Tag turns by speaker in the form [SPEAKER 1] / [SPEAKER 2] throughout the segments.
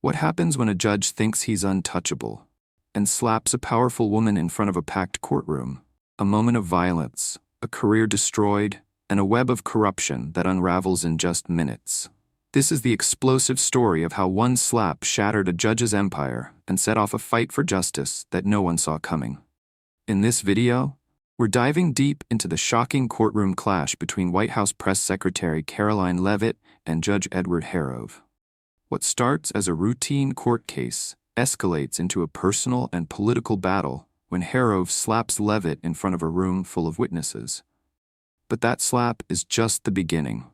[SPEAKER 1] What happens when a judge thinks he's untouchable and slaps a powerful woman in front of a packed courtroom? A moment of violence, a career destroyed, and a web of corruption that unravels in just minutes. This is the explosive story of how one slap shattered a judge's empire and set off a fight for justice that no one saw coming. In this video, we're diving deep into the shocking courtroom clash between White House Press Secretary Karoline Leavitt and Judge Edward Harov. What starts as a routine court case escalates into a personal and political battle when Harov slaps Leavitt in front of a room full of witnesses. But that slap is just the beginning.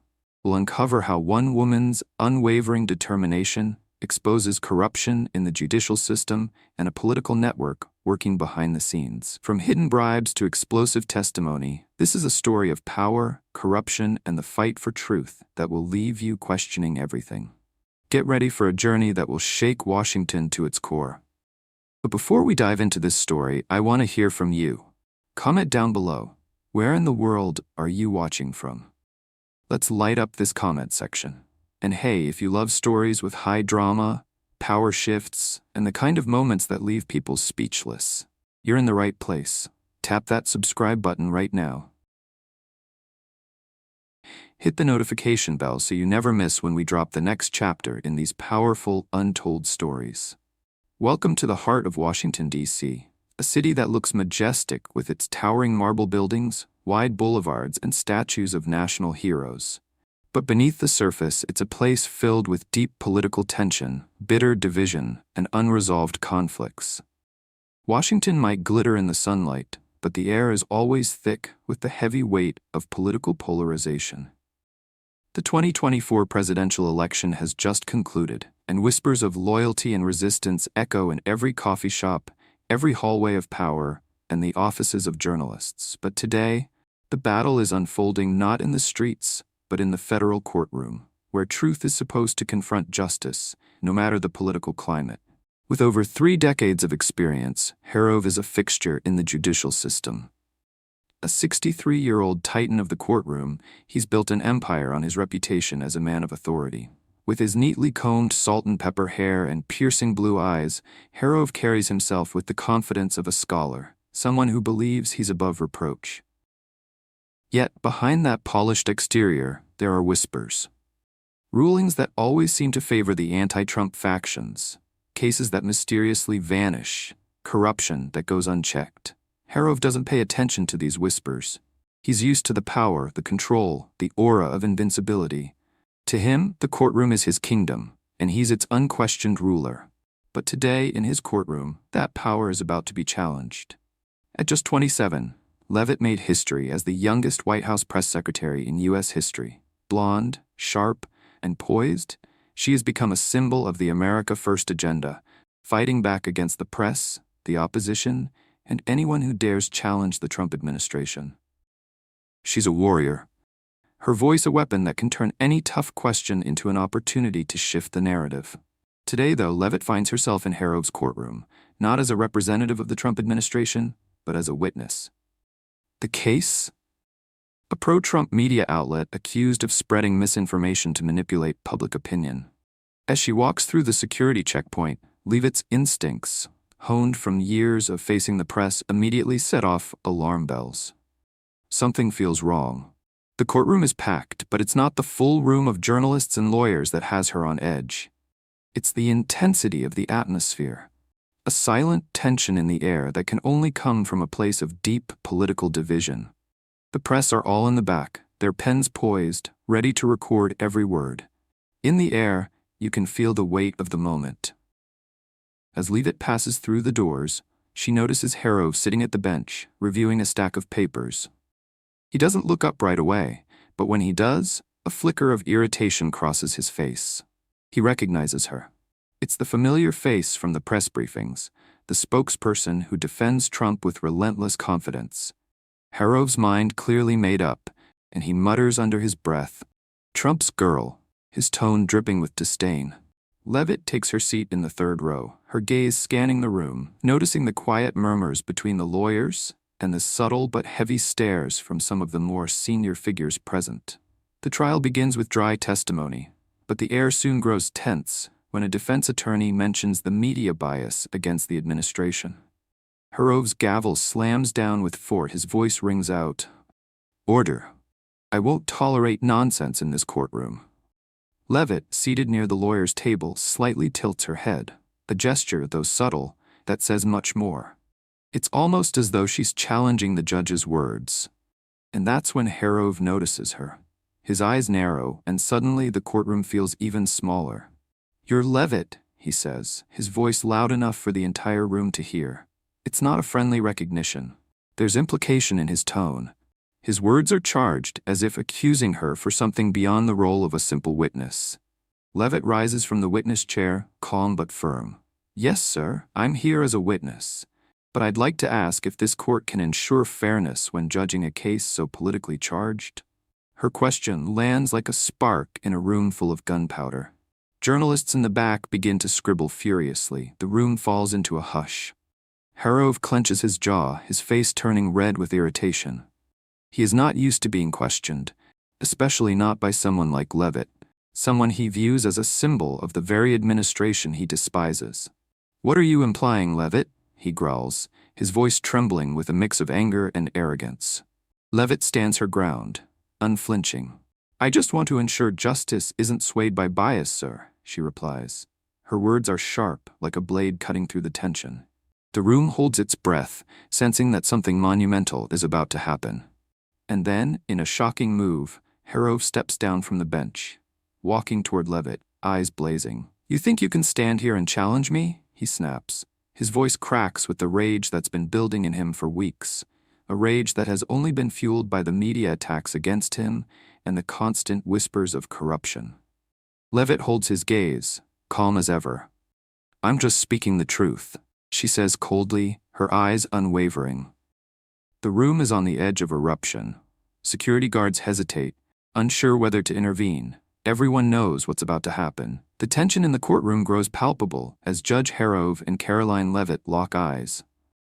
[SPEAKER 1] We'll uncover how one woman's unwavering determination exposes corruption in the judicial system and a political network working behind the scenes. From hidden bribes to explosive testimony, this is a story of power, corruption, and the fight for truth that will leave you questioning everything. Get ready for a journey that will shake Washington to its core. But before we dive into this story, I want to hear from you. Comment down below. Where in the world are you watching from? Let's light up this comment section. And hey, if you love stories with high drama, power shifts, and the kind of moments that leave people speechless, you're in the right place. Tap that subscribe button right now. Hit the notification bell so you never miss when we drop the next chapter in these powerful, untold stories. Welcome to the heart of Washington, D.C., a city that looks majestic with its towering marble buildings, wide boulevards, and statues of national heroes. But beneath the surface, it's a place filled with deep political tension, bitter division, and unresolved conflicts. Washington might glitter in the sunlight, but the air is always thick with the heavy weight of political polarization. The 2024 presidential election has just concluded, and whispers of loyalty and resistance echo in every coffee shop, every hallway of power, and the offices of journalists. But today, the battle is unfolding not in the streets, but in the federal courtroom, where truth is supposed to confront justice, no matter the political climate. With over 3 decades of experience, Harov is a fixture in the judicial system. A 63-year-old titan of the courtroom, he's built an empire on his reputation as a man of authority. With his neatly combed salt and pepper hair and piercing blue eyes, Harov carries himself with the confidence of a scholar, someone who believes he's above reproach. Yet, behind that polished exterior, there are whispers. Rulings that always seem to favor the anti-Trump factions, cases that mysteriously vanish, corruption that goes unchecked. Harov doesn't pay attention to these whispers. He's used to the power, the control, the aura of invincibility. To him, the courtroom is his kingdom, and he's its unquestioned ruler. But today, in his courtroom, that power is about to be challenged. At just 27, Leavitt made history as the youngest White House press secretary in U.S. history. Blonde, sharp, and poised, she has become a symbol of the America First agenda, fighting back against the press, the opposition, and anyone who dares challenge the Trump administration. She's a warrior. Her voice a weapon that can turn any tough question into an opportunity to shift the narrative. Today, though, Leavitt finds herself in Harov's courtroom, not as a representative of the Trump administration, but as a witness. The case? A pro-Trump media outlet accused of spreading misinformation to manipulate public opinion. As she walks through the security checkpoint, Leavitt's instincts, honed from years of facing the press, immediately set off alarm bells. Something feels wrong. The courtroom is packed, but it's not the full room of journalists and lawyers that has her on edge. It's the intensity of the atmosphere. A silent tension in the air that can only come from a place of deep political division. The press are all in the back, their pens poised, ready to record every word. In the air, you can feel the weight of the moment. As Leavitt passes through the doors, she notices Harov sitting at the bench, reviewing a stack of papers. He doesn't look up right away, but when he does, a flicker of irritation crosses his face. He recognizes her. It's the familiar face from the press briefings, the spokesperson who defends Trump with relentless confidence. Harov's mind clearly made up, and he mutters under his breath, "Trump's girl," his tone dripping with disdain. Leavitt takes her seat in the third row, her gaze scanning the room, noticing the quiet murmurs between the lawyers and the subtle but heavy stares from some of the more senior figures present. The trial begins with dry testimony, but the air soon grows tense when a defense attorney mentions the media bias against the administration. Herov's gavel slams down with force. His voice rings out, "Order. I won't tolerate nonsense in this courtroom." Leavitt, seated near the lawyer's table, slightly tilts her head, a gesture, though subtle, that says much more. It's almost as though she's challenging the judge's words. And that's when Herov notices her. His eyes narrow, and suddenly the courtroom feels even smaller. "You're Leavitt," he says, his voice loud enough for the entire room to hear. It's not a friendly recognition. There's implication in his tone. His words are charged, as if accusing her for something beyond the role of a simple witness. Leavitt rises from the witness chair, calm but firm. "Yes, sir, I'm here as a witness. But I'd like to ask if this court can ensure fairness when judging a case so politically charged." Her question lands like a spark in a room full of gunpowder. Journalists in the back begin to scribble furiously. The room falls into a hush. Herov clenches his jaw, his face turning red with irritation. He is not used to being questioned, especially not by someone like Leavitt, someone he views as a symbol of the very administration he despises. "What are you implying, Leavitt?" he growls, his voice trembling with a mix of anger and arrogance. Leavitt stands her ground, unflinching. "I just want to ensure justice isn't swayed by bias, sir," she replies. Her words are sharp, like a blade cutting through the tension. The room holds its breath, sensing that something monumental is about to happen. And then, in a shocking move, Herov steps down from the bench, walking toward Leavitt, eyes blazing. "You think you can stand here and challenge me?" he snaps. His voice cracks with the rage that's been building in him for weeks, a rage that has only been fueled by the media attacks against him and the constant whispers of corruption. Leavitt holds his gaze, calm as ever. "I'm just speaking the truth," she says coldly, her eyes unwavering. The room is on the edge of eruption. Security guards hesitate, unsure whether to intervene. Everyone knows what's about to happen. The tension in the courtroom grows palpable as Judge Herov and Karoline Leavitt lock eyes.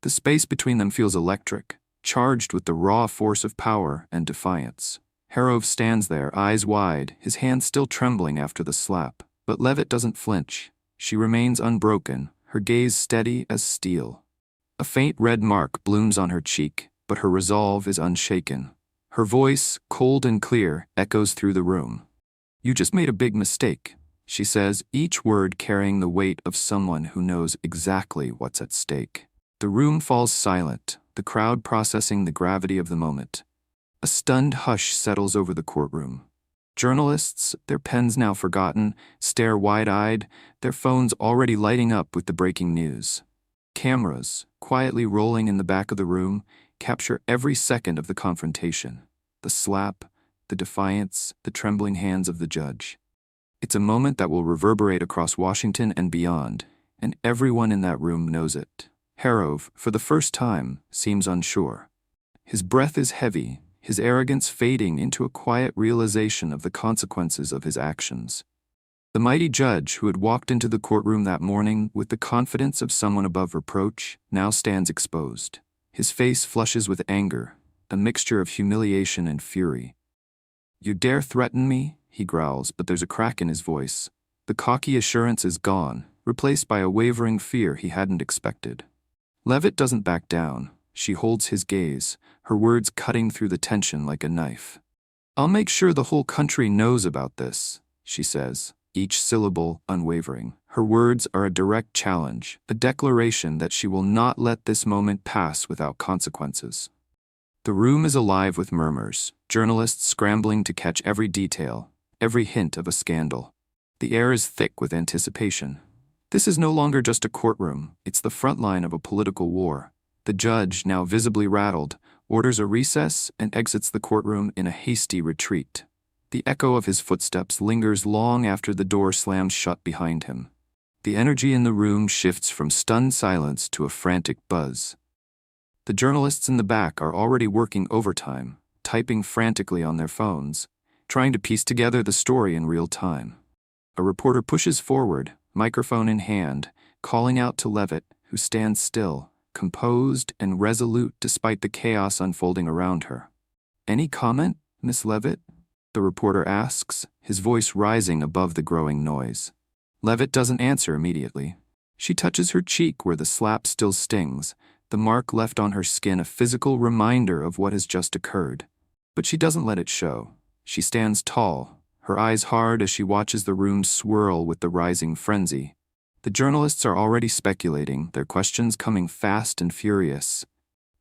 [SPEAKER 1] The space between them feels electric, charged with the raw force of power and defiance. Herov stands there, eyes wide, his hand still trembling after the slap. But Leavitt doesn't flinch. She remains unbroken, her gaze steady as steel. A faint red mark blooms on her cheek, but her resolve is unshaken. Her voice, cold and clear, echoes through the room. "You just made a big mistake," she says, each word carrying the weight of someone who knows exactly what's at stake. The room falls silent, the crowd processing the gravity of the moment. A stunned hush settles over the courtroom. Journalists, their pens now forgotten, stare wide-eyed, their phones already lighting up with the breaking news. Cameras, quietly rolling in the back of the room, capture every second of the confrontation. The slap, the defiance, the trembling hands of the judge. It's a moment that will reverberate across Washington and beyond, and everyone in that room knows it. Herov, for the first time, seems unsure. His breath is heavy, his arrogance fading into a quiet realization of the consequences of his actions. The mighty judge who had walked into the courtroom that morning with the confidence of someone above reproach now stands exposed. His face flushes with anger, a mixture of humiliation and fury. "You dare threaten me?" he growls, but there's a crack in his voice. The cocky assurance is gone, replaced by a wavering fear he hadn't expected. Leavitt doesn't back down. She holds his gaze, her words cutting through the tension like a knife. "I'll make sure the whole country knows about this," she says, each syllable unwavering. Her words are a direct challenge, a declaration that she will not let this moment pass without consequences. The room is alive with murmurs, journalists scrambling to catch every detail, every hint of a scandal. The air is thick with anticipation. This is no longer just a courtroom, it's the front line of a political war. The judge, now visibly rattled, orders a recess and exits the courtroom in a hasty retreat. The echo of his footsteps lingers long after the door slams shut behind him. The energy in the room shifts from stunned silence to a frantic buzz. The journalists in the back are already working overtime, typing frantically on their phones, trying to piece together the story in real time. A reporter pushes forward, microphone in hand, calling out to Leavitt, who stands still, composed and resolute despite the chaos unfolding around her. "Any comment, Miss Leavitt?" the reporter asks, his voice rising above the growing noise. Leavitt doesn't answer immediately. She touches her cheek where the slap still stings, the mark left on her skin a physical reminder of what has just occurred. But she doesn't let it show. She stands tall, her eyes hard as she watches the room swirl with the rising frenzy. The journalists are already speculating, their questions coming fast and furious.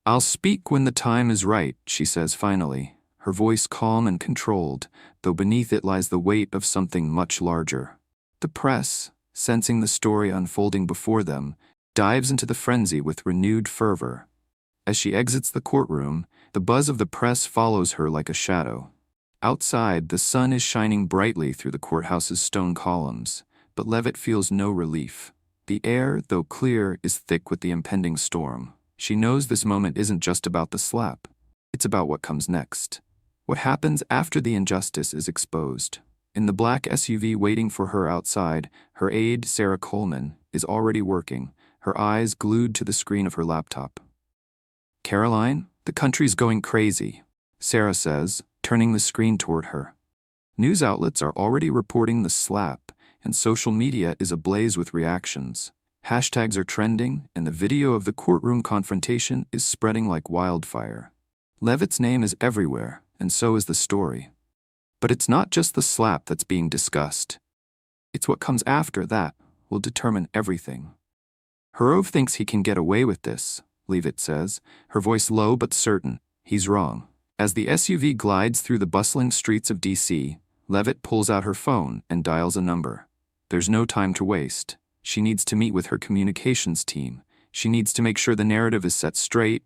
[SPEAKER 1] "I'll speak when the time is right," she says finally, her voice calm and controlled, though beneath it lies the weight of something much larger. The press, sensing the story unfolding before them, dives into the frenzy with renewed fervor. As she exits the courtroom, the buzz of the press follows her like a shadow. Outside, the sun is shining brightly through the courthouse's stone columns, but Leavitt feels no relief. The air, though clear, is thick with the impending storm. She knows this moment isn't just about the slap. It's about what comes next. What happens after the injustice is exposed. In the black SUV waiting for her outside, her aide, Sarah Coleman, is already working, her eyes glued to the screen of her laptop. "Karoline, the country's going crazy," Sarah says, turning the screen toward her. News outlets are already reporting the slap, and social media is ablaze with reactions. Hashtags are trending, and the video of the courtroom confrontation is spreading like wildfire. Leavitt's name is everywhere, and so is the story. But it's not just the slap that's being discussed. It's what comes after that will determine everything. "Harov thinks he can get away with this," Leavitt says, her voice low but certain. He's wrong. As the SUV glides through the bustling streets of D.C., Leavitt pulls out her phone and dials a number. There's no time to waste. She needs to meet with her communications team. She needs to make sure the narrative is set straight,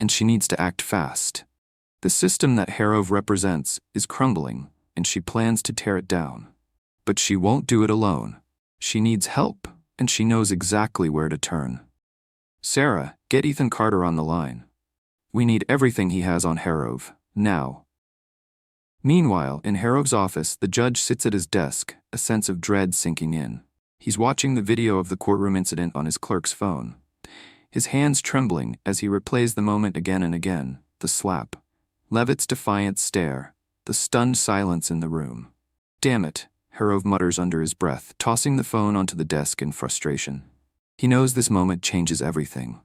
[SPEAKER 1] and she needs to act fast. The system that Harov represents is crumbling, and she plans to tear it down. But she won't do it alone. She needs help, and she knows exactly where to turn. "Sarah, get Ethan Carter on the line. We need everything he has on Harov, now." Meanwhile, in Harov's office, the judge sits at his desk, a sense of dread sinking in. He's watching the video of the courtroom incident on his clerk's phone, his hands trembling as he replays the moment again and again, the slap, Leavitt's defiant stare, the stunned silence in the room. "Damn it," Harov mutters under his breath, tossing the phone onto the desk in frustration. He knows this moment changes everything.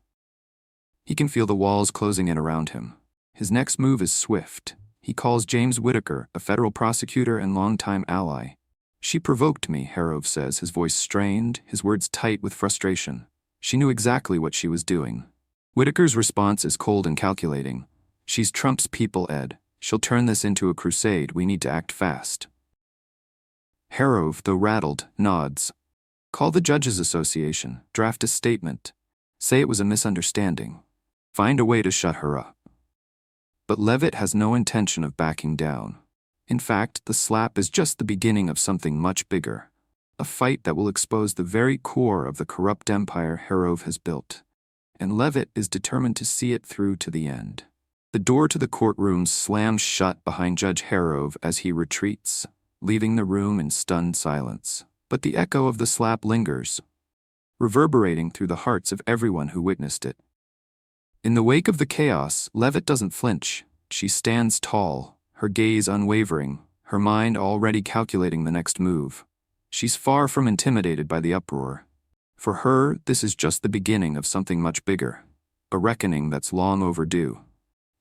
[SPEAKER 1] He can feel the walls closing in around him. His next move is swift. He calls James Whitaker, a federal prosecutor and longtime ally. "She provoked me," Harov says, his voice strained, his words tight with frustration. She knew exactly what she was doing. Whitaker's response is cold and calculating. "She's Trump's people, Ed. She'll turn this into a crusade. We need to act fast." Harov, though rattled, nods. "Call the Judges Association, draft a statement. Say it was a misunderstanding. Find a way to shut her up." But Leavitt has no intention of backing down. In fact, the slap is just the beginning of something much bigger. A fight that will expose the very core of the corrupt empire Harov has built. And Leavitt is determined to see it through to the end. The door to the courtroom slams shut behind Judge Harov as he retreats, leaving the room in stunned silence. But the echo of the slap lingers, reverberating through the hearts of everyone who witnessed it. In the wake of the chaos, Leavitt doesn't flinch. She stands tall, her gaze unwavering, her mind already calculating the next move. She's far from intimidated by the uproar. For her, this is just the beginning of something much bigger, a reckoning that's long overdue.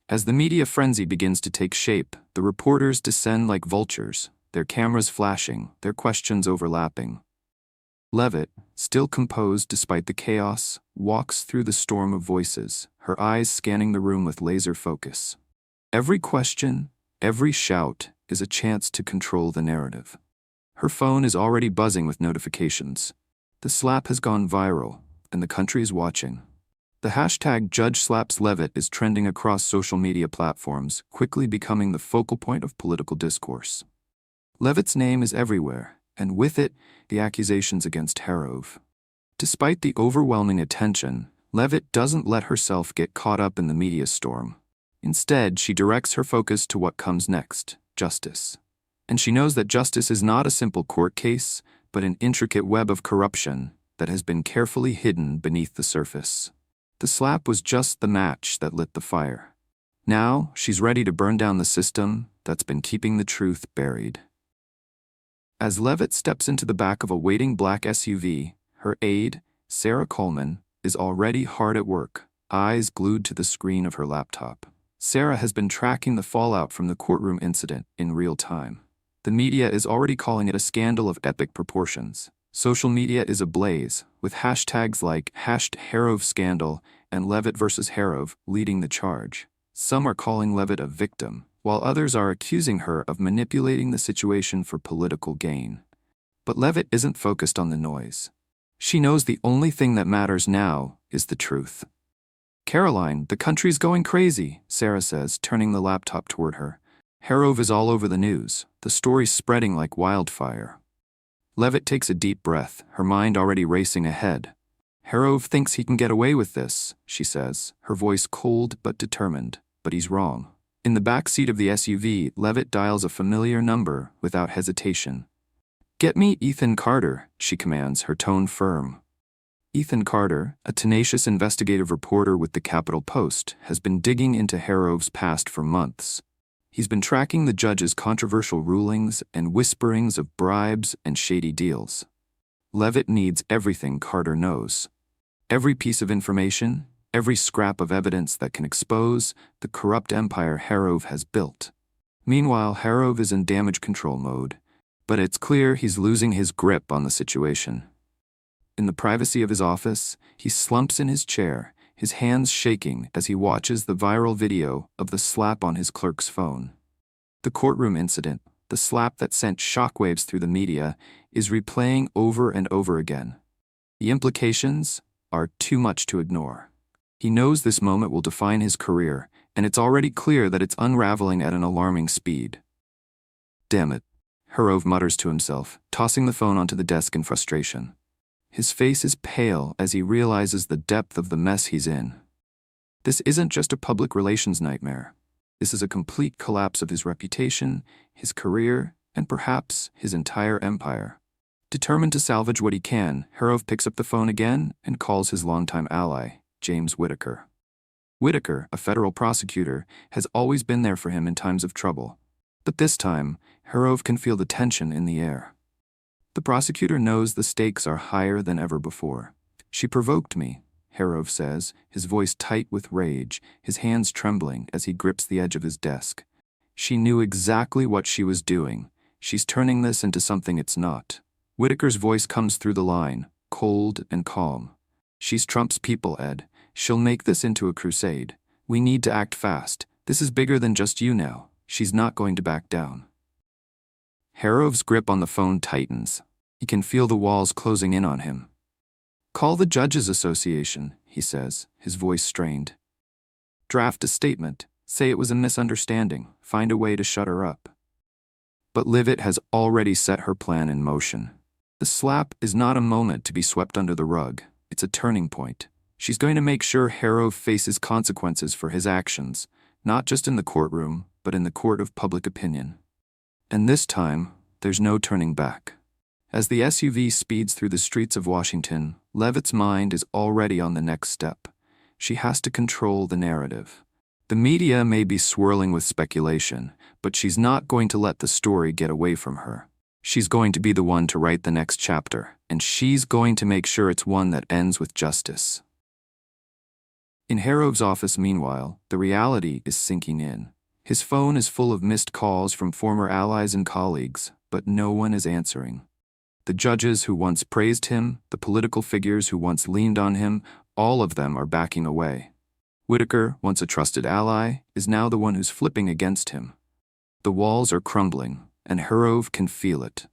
[SPEAKER 1] As the media frenzy begins to take shape, the reporters descend like vultures, their cameras flashing, their questions overlapping. Leavitt, still composed despite the chaos, walks through the storm of voices, her eyes scanning the room with laser focus. Every question, every shout is a chance to control the narrative. Her phone is already buzzing with notifications. The slap has gone viral, and the country is watching. The hashtag #JudgeSlapsLeavitt is trending across social media platforms, quickly becoming the focal point of political discourse. Leavitt's name is everywhere, and with it, the accusations against Harov. Despite the overwhelming attention, Leavitt doesn't let herself get caught up in the media storm. Instead, she directs her focus to what comes next, justice. And she knows that justice is not a simple court case, but an intricate web of corruption that has been carefully hidden beneath the surface. The slap was just the match that lit the fire. Now, she's ready to burn down the system that's been keeping the truth buried. As Leavitt steps into the back of a waiting black SUV, her aide, Sarah Coleman, is already hard at work, eyes glued to the screen of her laptop. Sarah has been tracking the fallout from the courtroom incident in real time. The media is already calling it a scandal of epic proportions. Social media is ablaze, with hashtags like #HarovScandal and Leavitt versus Harov leading the charge. Some are calling Leavitt a victim, while others are accusing her of manipulating the situation for political gain. But Leavitt isn't focused on the noise. She knows the only thing that matters now is the truth. "Karoline, the country's going crazy," Sarah says, turning the laptop toward her. "Harov is all over the news. The story's spreading like wildfire." Leavitt takes a deep breath, her mind already racing ahead. "Harov thinks he can get away with this," she says, her voice cold but determined. But he's wrong. In the back seat of the SUV, Leavitt dials a familiar number without hesitation. "Get me Ethan Carter," she commands, her tone firm. Ethan Carter, a tenacious investigative reporter with the Capitol Post, has been digging into Harov's past for months. He's been tracking the judge's controversial rulings and whisperings of bribes and shady deals. Leavitt needs everything Carter knows. Every piece of information, every scrap of evidence that can expose the corrupt empire Harov has built. Meanwhile, Harov is in damage control mode, but it's clear he's losing his grip on the situation. In the privacy of his office, he slumps in his chair, his hands shaking as he watches the viral video of the slap on his clerk's phone. The courtroom incident, the slap that sent shockwaves through the media, is replaying over and over again. The implications are too much to ignore. He knows this moment will define his career, and it's already clear that it's unraveling at an alarming speed. "Damn it," Harov mutters to himself, tossing the phone onto the desk in frustration. His face is pale as he realizes the depth of the mess he's in. This isn't just a public relations nightmare. This is a complete collapse of his reputation, his career, and perhaps his entire empire. Determined to salvage what he can, Harov picks up the phone again and calls his longtime ally, James Whitaker. Whitaker, a federal prosecutor, has always been there for him in times of trouble. But this time, Harov can feel the tension in the air. The prosecutor knows the stakes are higher than ever before. "She provoked me," Harov says, his voice tight with rage, his hands trembling as he grips the edge of his desk. "She knew exactly what she was doing. She's turning this into something it's not." Whitaker's voice comes through the line, cold and calm. "She's Trump's people, Ed. She'll make this into a crusade. We need to act fast. This is bigger than just you now. She's not going to back down." Harov's grip on the phone tightens. He can feel the walls closing in on him. "Call the Judges Association," he says, his voice strained. "Draft a statement. Say it was a misunderstanding. Find a way to shut her up." But Leavitt has already set her plan in motion. The slap is not a moment to be swept under the rug. It's a turning point. She's going to make sure Harov faces consequences for his actions, not just in the courtroom, but in the court of public opinion. And this time, there's no turning back. As the SUV speeds through the streets of Washington, Leavitt's mind is already on the next step. She has to control the narrative. The media may be swirling with speculation, but she's not going to let the story get away from her. She's going to be the one to write the next chapter, and she's going to make sure it's one that ends with justice. In Harov's office, meanwhile, the reality is sinking in. His phone is full of missed calls from former allies and colleagues, but no one is answering. The judges who once praised him, the political figures who once leaned on him, all of them are backing away. Whitaker, once a trusted ally, is now the one who's flipping against him. The walls are crumbling, and Harov can feel it.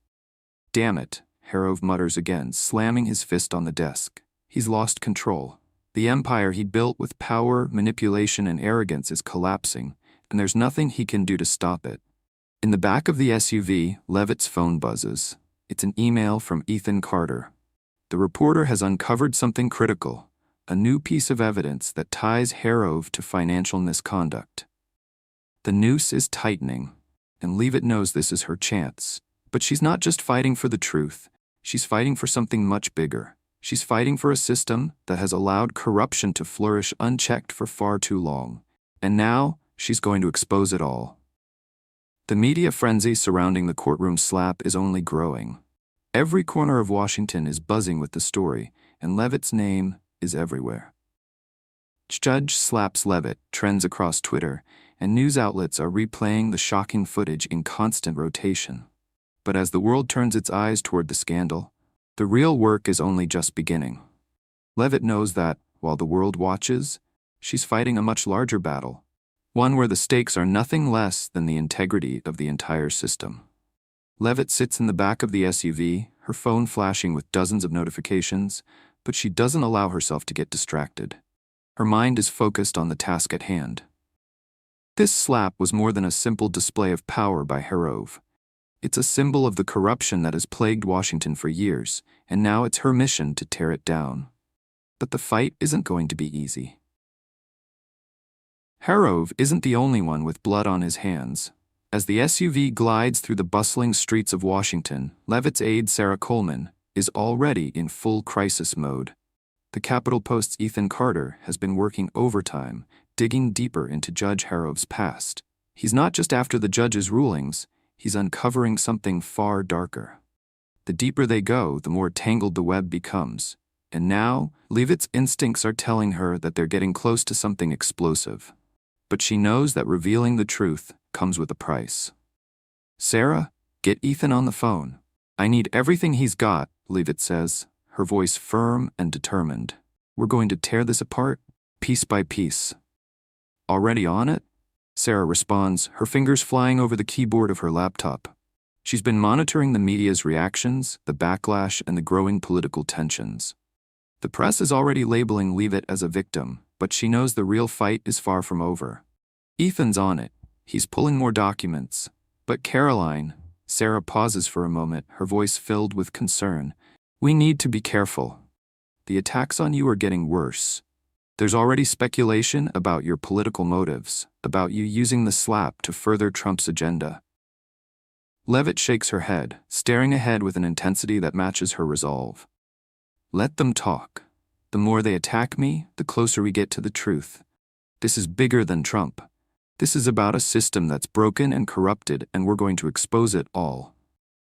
[SPEAKER 1] "Damn it," Harov mutters again, slamming his fist on the desk. He's lost control. The empire he built with power, manipulation, and arrogance is collapsing, and there's nothing he can do to stop it. In the back of the SUV, Leavitt's phone buzzes. It's an email from Ethan Carter. The reporter has uncovered something critical, a new piece of evidence that ties Harov to financial misconduct. The noose is tightening, and Leavitt knows this is her chance. But she's not just fighting for the truth, she's fighting for something much bigger. She's fighting for a system that has allowed corruption to flourish unchecked for far too long. And now, she's going to expose it all. The media frenzy surrounding the courtroom slap is only growing. Every corner of Washington is buzzing with the story, and Leavitt's name is everywhere. Judge slaps Leavitt trends across Twitter, and news outlets are replaying the shocking footage in constant rotation. But as the world turns its eyes toward the scandal, the real work is only just beginning. Leavitt knows that, while the world watches, she's fighting a much larger battle, one where the stakes are nothing less than the integrity of the entire system. Leavitt sits in the back of the SUV, her phone flashing with dozens of notifications, but she doesn't allow herself to get distracted. Her mind is focused on the task at hand. This slap was more than a simple display of power by Harov. It's a symbol of the corruption that has plagued Washington for years, and now it's her mission to tear it down. But the fight isn't going to be easy. Harov isn't the only one with blood on his hands. As the SUV glides through the bustling streets of Washington, Leavitt's aide Sarah Coleman is already in full crisis mode. The Capitol Post's Ethan Carter has been working overtime, digging deeper into Judge Harov's past. He's not just after the judge's rulings, he's uncovering something far darker. The deeper they go, the more tangled the web becomes. And now, Leavitt's instincts are telling her that they're getting close to something explosive. But she knows that revealing the truth comes with a price. "Sarah, get Ethan on the phone. I need everything he's got," Leavitt says, her voice firm and determined. "We're going to tear this apart, piece by piece." "Already on it?" Sarah responds, her fingers flying over the keyboard of her laptop. She's been monitoring the media's reactions, the backlash, and the growing political tensions. The press is already labeling Leavitt as a victim, but she knows the real fight is far from over. Ethan's on it. He's pulling more documents. But Karoline, Sarah pauses for a moment, her voice filled with concern. "We need to be careful. The attacks on you are getting worse. There's already speculation about your political motives, about you using the slap to further Trump's agenda." Leavitt shakes her head, staring ahead with an intensity that matches her resolve. "Let them talk. The more they attack me, the closer we get to the truth. This is bigger than Trump. This is about a system that's broken and corrupted, and we're going to expose it all."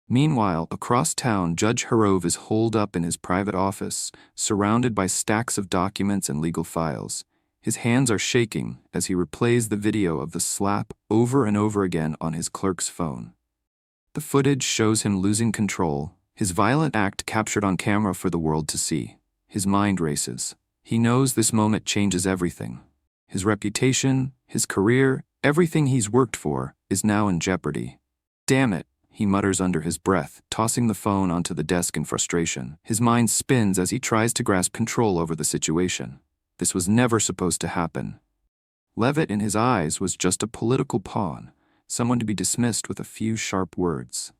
[SPEAKER 1] Meanwhile, across town, Judge Harov is holed up in his private office, surrounded by stacks of documents and legal files. His hands are shaking as he replays the video of the slap over and over again on his clerk's phone. The footage shows him losing control, his violent act captured on camera for the world to see. His mind races. He knows this moment changes everything. His reputation, his career, everything he's worked for, is now in jeopardy. "Damn it," he mutters under his breath, tossing the phone onto the desk in frustration. His mind spins as he tries to grasp control over the situation. This was never supposed to happen. Leavitt, in his eyes, was just a political pawn, someone to be dismissed with a few sharp words.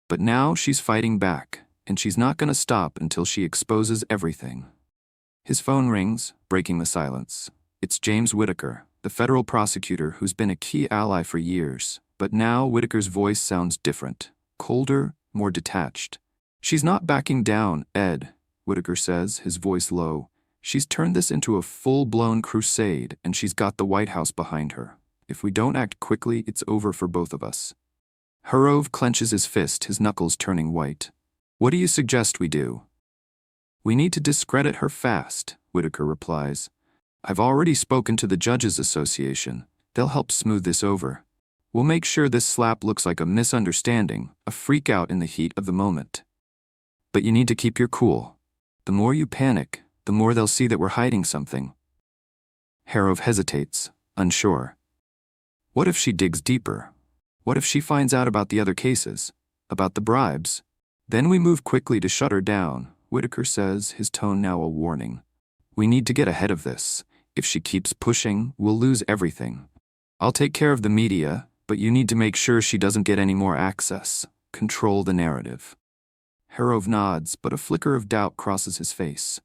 [SPEAKER 1] But now she's fighting back, and she's not going to stop until she exposes everything. His phone rings, breaking the silence. It's James Whitaker, the federal prosecutor who's been a key ally for years. But now Whitaker's voice sounds different, colder, more detached. "She's not backing down, Ed," Whitaker says, his voice low. "She's turned this into a full-blown crusade, and she's got the White House behind her. If we don't act quickly, it's over for both of us." Harov clenches his fist, his knuckles turning white. "What do you suggest we do?" "We need to discredit her fast," Whitaker replies. "I've already spoken to the Judges Association. They'll help smooth this over. We'll make sure this slap looks like a misunderstanding, a freak out in the heat of the moment. But you need to keep your cool. The more you panic, the more they'll see that we're hiding something." Harov hesitates, unsure. What if she digs deeper? What if she finds out about the other cases? About the bribes? "Then we move quickly to shut her down," Whitaker says, his tone now a warning. "We need to get ahead of this. If she keeps pushing, we'll lose everything. I'll take care of the media, but you need to make sure she doesn't get any more access. Control the narrative." Harov nods, but a flicker of doubt crosses his face.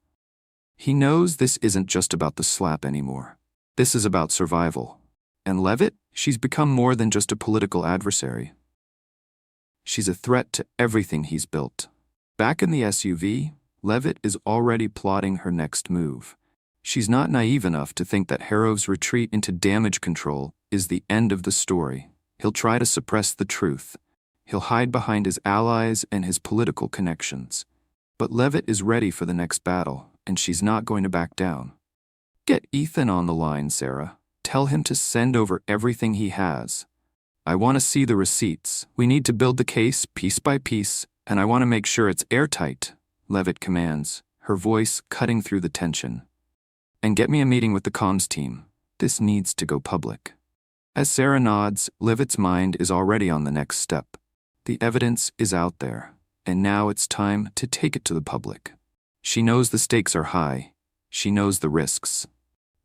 [SPEAKER 1] He knows this isn't just about the slap anymore. This is about survival. And Leavitt, she's become more than just a political adversary. She's a threat to everything he's built. Back in the SUV, Leavitt is already plotting her next move. She's not naive enough to think that Harov's retreat into damage control is the end of the story. He'll try to suppress the truth. He'll hide behind his allies and his political connections. But Leavitt is ready for the next battle, and she's not going to back down. Get Ethan on the line, Sarah. Tell him to send over everything he has. I want to see the receipts. We need to build the case piece by piece, and I want to make sure it's airtight, Leavitt commands, her voice cutting through the tension. And get me a meeting with the comms team. This needs to go public. As Sarah nods, Leavitt's mind is already on the next step. The evidence is out there, and now it's time to take it to the public. She knows the stakes are high. She knows the risks.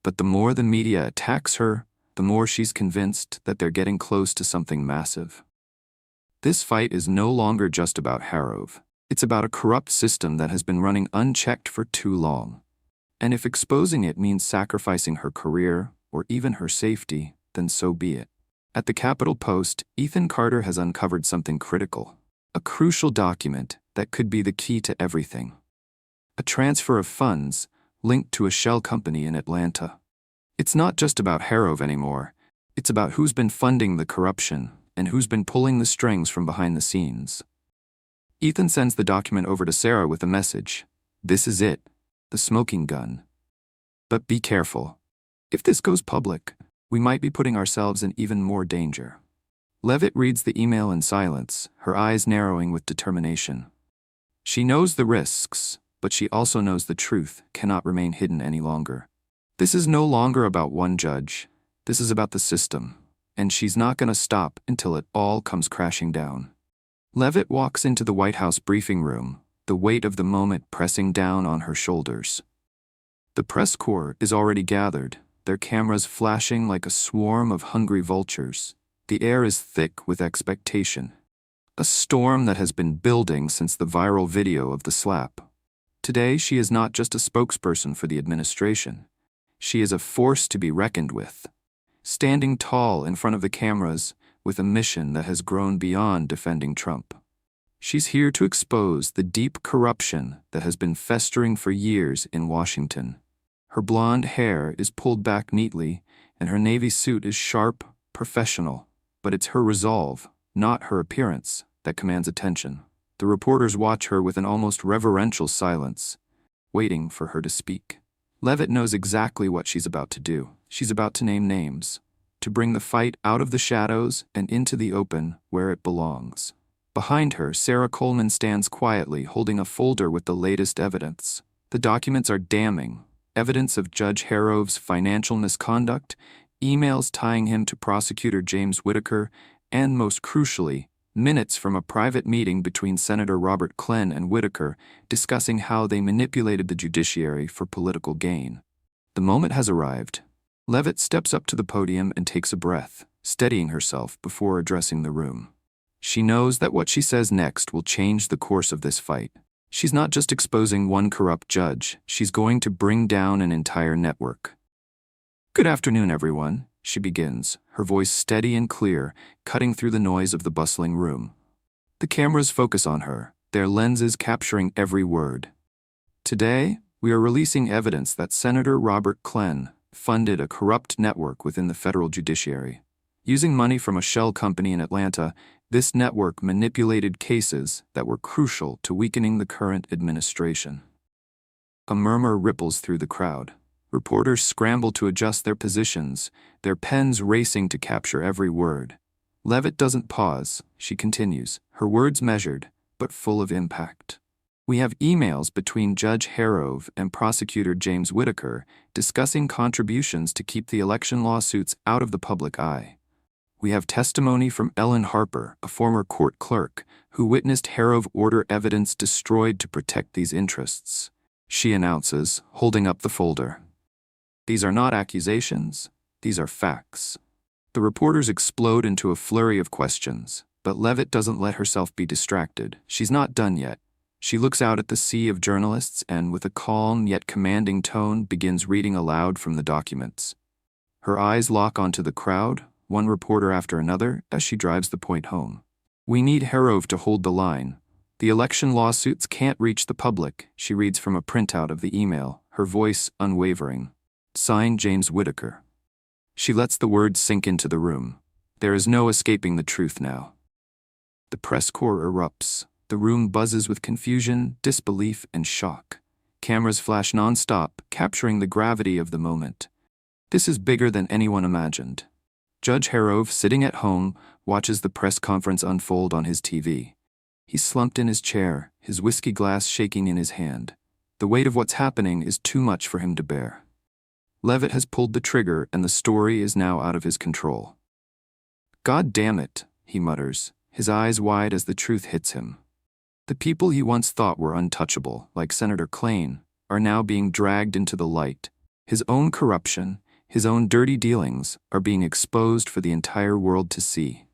[SPEAKER 1] But the more the media attacks her, the more she's convinced that they're getting close to something massive. This fight is no longer just about Harrove. It's about a corrupt system that has been running unchecked for too long. And if exposing it means sacrificing her career, or even her safety, then so be it. At the Capitol Post, Ethan Carter has uncovered something critical. A crucial document that could be the key to everything. A transfer of funds linked to a shell company in Atlanta. It's not just about Harrove anymore. It's about who's been funding the corruption and who's been pulling the strings from behind the scenes. Ethan sends the document over to Sarah with a message. This is it, the smoking gun. But be careful. If this goes public, we might be putting ourselves in even more danger. Leavitt reads the email in silence, her eyes narrowing with determination. She knows the risks, but she also knows the truth cannot remain hidden any longer. This is no longer about one judge. This is about the system, and she's not going to stop until it all comes crashing down. Leavitt walks into the White House briefing room, the weight of the moment pressing down on her shoulders. The press corps is already gathered, their cameras flashing like a swarm of hungry vultures. The air is thick with expectation. A storm that has been building since the viral video of the slap. Today, she is not just a spokesperson for the administration. She is a force to be reckoned with. Standing tall in front of the cameras with a mission that has grown beyond defending Trump. She's here to expose the deep corruption that has been festering for years in Washington. Her blonde hair is pulled back neatly, and her navy suit is sharp, professional. But it's her resolve, not her appearance, that commands attention. The reporters watch her with an almost reverential silence, waiting for her to speak. Leavitt knows exactly what she's about to do. She's about to name names, to bring the fight out of the shadows and into the open where it belongs. Behind her, Sarah Coleman stands quietly, holding a folder with the latest evidence. The documents are damning. Evidence of Judge Harrove's financial misconduct, emails tying him to prosecutor James Whitaker, and most crucially, minutes from a private meeting between Senator Robert Klenn and Whitaker discussing how they manipulated the judiciary for political gain. The moment has arrived. Leavitt steps up to the podium and takes a breath, steadying herself before addressing the room. She knows that what she says next will change the course of this fight. She's not just exposing one corrupt judge, she's going to bring down an entire network. Good afternoon, everyone, she begins, her voice steady and clear, cutting through the noise of the bustling room. The cameras focus on her, their lenses capturing every word. Today, we are releasing evidence that Senator Robert Klenn funded a corrupt network within the federal judiciary. Using money from a shell company in Atlanta, this network manipulated cases that were crucial to weakening the current administration. A murmur ripples through the crowd. Reporters scramble to adjust their positions, their pens racing to capture every word. Leavitt doesn't pause, she continues, her words measured, but full of impact. We have emails between Judge Harrove and prosecutor James Whitaker discussing contributions to keep the election lawsuits out of the public eye. We have testimony from Ellen Harper, a former court clerk, who witnessed Harrove order evidence destroyed to protect these interests. She announces, holding up the folder. These are not accusations, these are facts. The reporters explode into a flurry of questions, but Leavitt doesn't let herself be distracted. She's not done yet. She looks out at the sea of journalists and, with a calm yet commanding tone, begins reading aloud from the documents. Her eyes lock onto the crowd, one reporter after another, as she drives the point home. We need Harrove to hold the line. The election lawsuits can't reach the public, she reads from a printout of the email, her voice unwavering. Signed, James Whitaker. She lets the words sink into the room. There is no escaping the truth now. The press corps erupts. The room buzzes with confusion, disbelief, and shock. Cameras flash non-stop, capturing the gravity of the moment. This is bigger than anyone imagined. Judge Harrove, sitting at home, watches the press conference unfold on his TV. He's slumped in his chair, his whiskey glass shaking in his hand. The weight of what's happening is too much for him to bear. Leavitt has pulled the trigger, and the story is now out of his control. "God damn it," he mutters, his eyes wide as the truth hits him. The people he once thought were untouchable, like Senator Klain, are now being dragged into the light. His own corruption, his own dirty dealings, are being exposed for the entire world to see.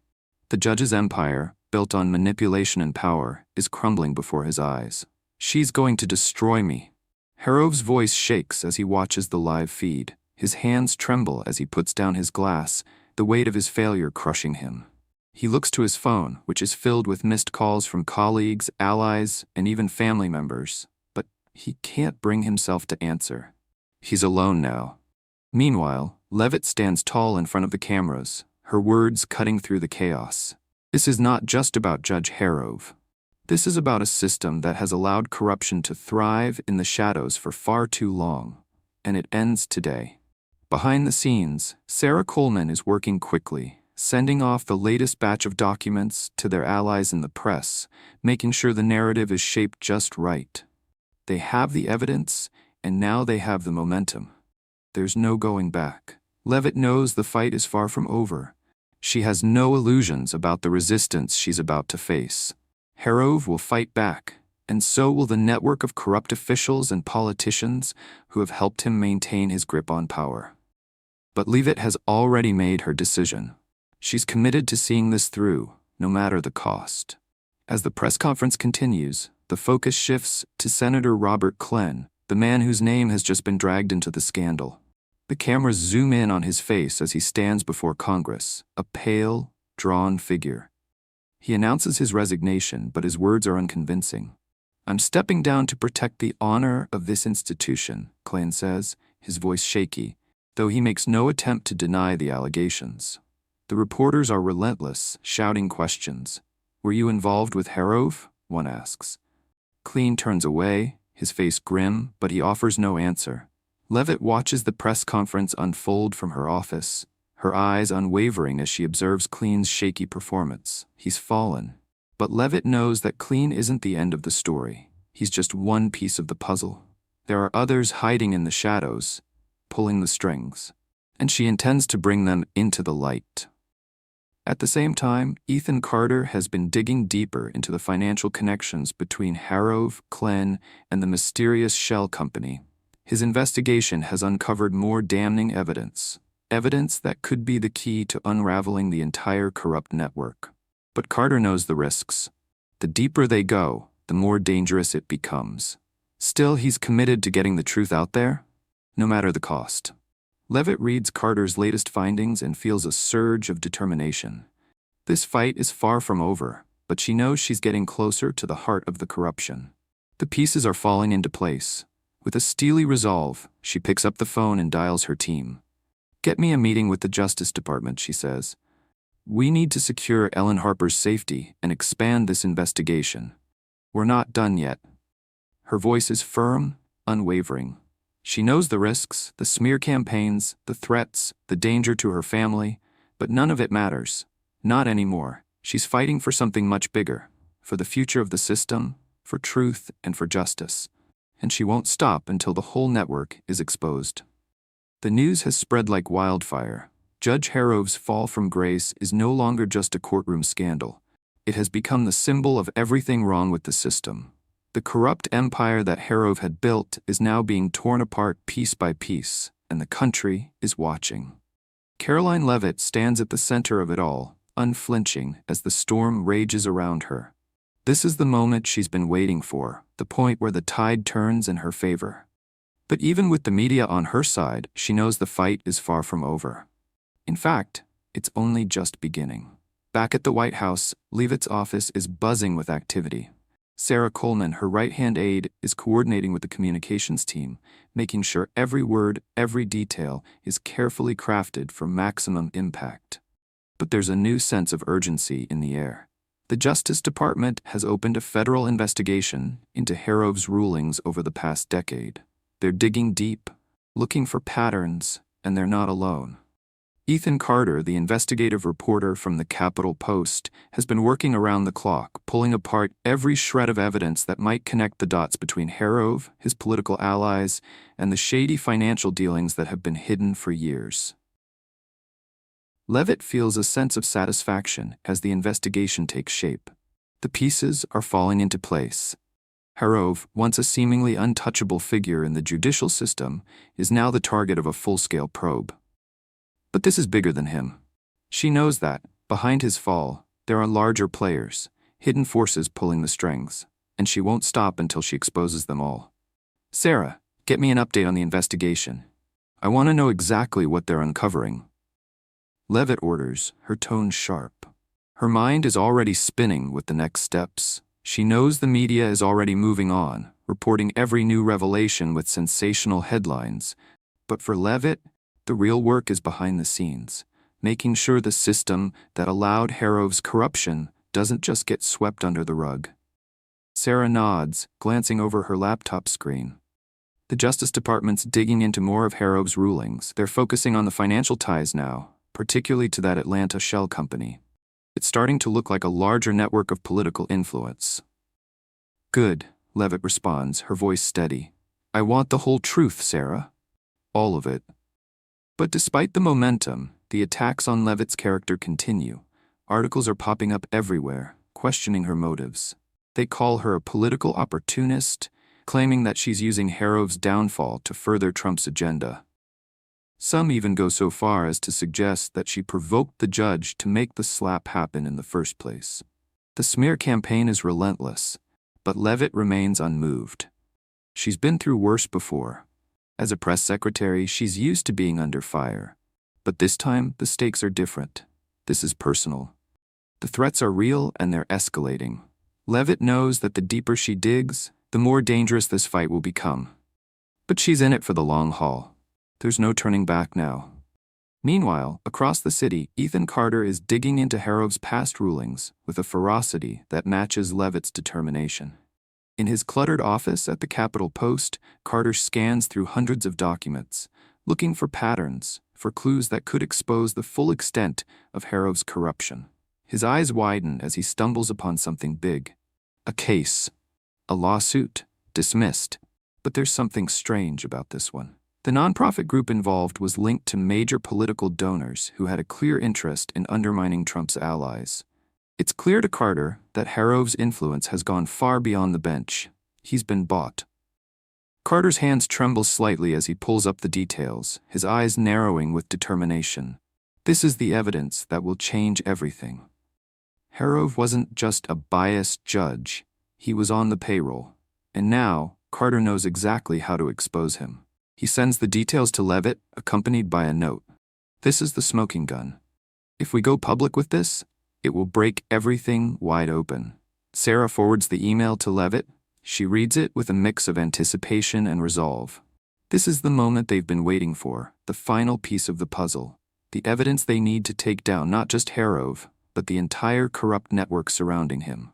[SPEAKER 1] The judge's empire, built on manipulation and power, is crumbling before his eyes. "She's going to destroy me." Harrove's voice shakes as he watches the live feed. His hands tremble as he puts down his glass, the weight of his failure crushing him. He looks to his phone, which is filled with missed calls from colleagues, allies, and even family members, but he can't bring himself to answer. He's alone now. Meanwhile, Leavitt stands tall in front of the cameras, her words cutting through the chaos. This is not just about Judge Harrove. This is about a system that has allowed corruption to thrive in the shadows for far too long, and it ends today. Behind the scenes, Sarah Coleman is working quickly, sending off the latest batch of documents to their allies in the press, making sure the narrative is shaped just right. They have the evidence, and now they have the momentum. There's no going back. Leavitt knows the fight is far from over. She has no illusions about the resistance she's about to face. Harrove will fight back, and so will the network of corrupt officials and politicians who have helped him maintain his grip on power. But Leavitt has already made her decision. She's committed to seeing this through, no matter the cost. As the press conference continues, the focus shifts to Senator Robert Klenn, the man whose name has just been dragged into the scandal. The cameras zoom in on his face as he stands before Congress, a pale, drawn figure. He announces his resignation, but his words are unconvincing. "I'm stepping down to protect the honor of this institution," Klenn says, his voice shaky, though he makes no attempt to deny the allegations. The reporters are relentless, shouting questions. "Were you involved with Harrove?" one asks. Klenn turns away, his face grim, but he offers no answer. Leavitt watches the press conference unfold from her office, her eyes unwavering as she observes Klein's shaky performance. He's fallen. But Leavitt knows that Klein isn't the end of the story. He's just one piece of the puzzle. There are others hiding in the shadows, pulling the strings, and she intends to bring them into the light. At the same time, Ethan Carter has been digging deeper into the financial connections between Harrove, Klenn, and the mysterious shell company. His investigation has uncovered more damning evidence that could be the key to unraveling the entire corrupt network. But Carter knows the risks. The deeper they go, the more dangerous it becomes. Still, he's committed to getting the truth out there, no matter the cost. Leavitt reads Carter's latest findings and feels a surge of determination. This fight is far from over, but she knows she's getting closer to the heart of the corruption. The pieces are falling into place. With a steely resolve, she picks up the phone and dials her team. "Get me a meeting with the Justice Department," she says. "We need to secure Ellen Harper's safety and expand this investigation. We're not done yet." Her voice is firm, unwavering. She knows the risks, the smear campaigns, the threats, the danger to her family, but none of it matters. Not anymore. She's fighting for something much bigger, for the future of the system, for truth, and for justice. And she won't stop until the whole network is exposed. The news has spread like wildfire. Judge Harrove's fall from grace is no longer just a courtroom scandal. It has become the symbol of everything wrong with the system. The corrupt empire that Harrove had built is now being torn apart piece by piece, and the country is watching. Karoline Leavitt stands at the center of it all, unflinching as the storm rages around her. This is the moment she's been waiting for, the point where the tide turns in her favor. But even with the media on her side, she knows the fight is far from over. In fact, it's only just beginning. Back at the White House, Leavitt's office is buzzing with activity. Sarah Coleman, her right-hand aide, is coordinating with the communications team, making sure every word, every detail is carefully crafted for maximum impact. But there's a new sense of urgency in the air. The Justice Department has opened a federal investigation into Harov's rulings over the past decade. They're digging deep, looking for patterns, and they're not alone. Ethan Carter, the investigative reporter from the Capitol Post, has been working around the clock, pulling apart every shred of evidence that might connect the dots between Harov, his political allies, and the shady financial dealings that have been hidden for years. Leavitt feels a sense of satisfaction as the investigation takes shape. The pieces are falling into place. Harov, once a seemingly untouchable figure in the judicial system, is now the target of a full-scale probe. But this is bigger than him. She knows that, behind his fall, there are larger players, hidden forces pulling the strings, and she won't stop until she exposes them all. Sarah, get me an update on the investigation. I want to know exactly what they're uncovering. Leavitt orders, her tone sharp. Her mind is already spinning with the next steps. She knows the media is already moving on, reporting every new revelation with sensational headlines. But for Leavitt, the real work is behind the scenes, making sure the system that allowed Harov's corruption doesn't just get swept under the rug. Sarah nods, glancing over her laptop screen. The Justice Department's digging into more of Harov's rulings. They're focusing on the financial ties now, particularly to that Atlanta shell company. It's starting to look like a larger network of political influence. Good, Leavitt responds, her voice steady. I want the whole truth, Sarah. All of it. But despite the momentum, the attacks on Leavitt's character continue. Articles are popping up everywhere, questioning her motives. They call her a political opportunist, claiming that she's using Harov's downfall to further Trump's agenda. Some even go so far as to suggest that she provoked the judge to make the slap happen in the first place. The smear campaign is relentless, but Leavitt remains unmoved. She's been through worse before. As a press secretary, she's used to being under fire. But this time, the stakes are different. This is personal. The threats are real and they're escalating. Leavitt knows that the deeper she digs, the more dangerous this fight will become. But she's in it for the long haul. There's no turning back now. Meanwhile, across the city, Ethan Carter is digging into Harov's past rulings with a ferocity that matches Leavitt's determination. In his cluttered office at the Capitol Post, Carter scans through hundreds of documents, looking for patterns, for clues that could expose the full extent of Harov's corruption. His eyes widen as he stumbles upon something big. A case. A lawsuit. Dismissed. But there's something strange about this one. The nonprofit group involved was linked to major political donors who had a clear interest in undermining Trump's allies. It's clear to Carter that Harov's influence has gone far beyond the bench. He's been bought. Carter's hands tremble slightly as he pulls up the details, his eyes narrowing with determination. This is the evidence that will change everything. Harov wasn't just a biased judge. He was on the payroll. And now, Carter knows exactly how to expose him. He sends the details to Leavitt, accompanied by a note. This is the smoking gun. If we go public with this, it will break everything wide open. Sarah forwards the email to Leavitt. She reads it with a mix of anticipation and resolve. This is the moment they've been waiting for, the final piece of the puzzle. The evidence they need to take down not just Harov, but the entire corrupt network surrounding him.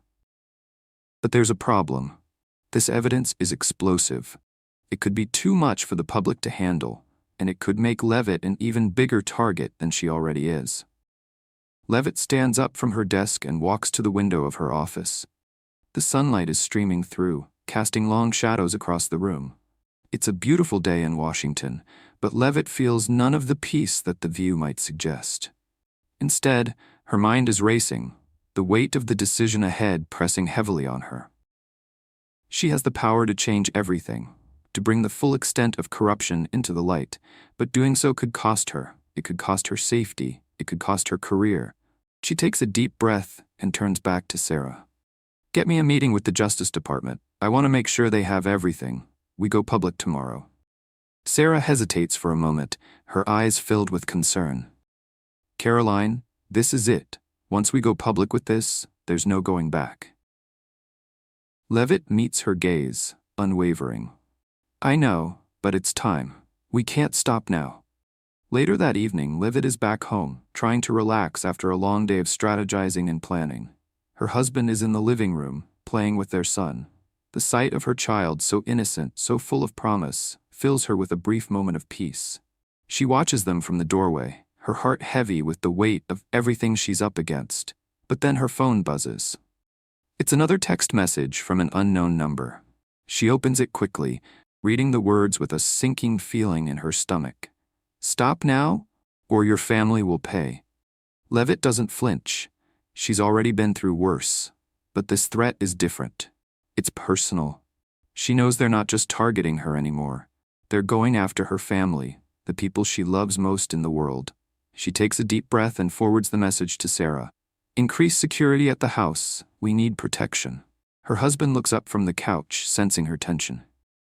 [SPEAKER 1] But there's a problem. This evidence is explosive. It could be too much for the public to handle, and it could make Leavitt an even bigger target than she already is. Leavitt stands up from her desk and walks to the window of her office. The sunlight is streaming through, casting long shadows across the room. It's a beautiful day in Washington, but Leavitt feels none of the peace that the view might suggest. Instead, her mind is racing, the weight of the decision ahead pressing heavily on her. She has the power to change everything, to bring the full extent of corruption into the light, but doing so could cost her. It could cost her safety. It could cost her career. She takes a deep breath and turns back to Sarah. Get me a meeting with the Justice Department. I want to make sure they have everything. We go public tomorrow. Sarah hesitates for a moment, her eyes filled with concern. Karoline, this is it. Once we go public with this, there's no going back. Leavitt meets her gaze, unwavering. I know, but it's time. We can't stop now. Later that evening, Leavitt is back home, trying to relax after a long day of strategizing and planning. Her husband is in the living room, playing with their son. The sight of her child, so innocent, so full of promise, fills her with a brief moment of peace. She watches them from the doorway, her heart heavy with the weight of everything she's up against. But then her phone buzzes. It's another text message from an unknown number. She opens it quickly, reading the words with a sinking feeling in her stomach. "Stop now, or your family will pay." Leavitt doesn't flinch. She's already been through worse. But this threat is different. It's personal. She knows they're not just targeting her anymore. They're going after her family, the people she loves most in the world. She takes a deep breath and forwards the message to Sarah. "Increase security at the house. We need protection." Her husband looks up from the couch, sensing her tension.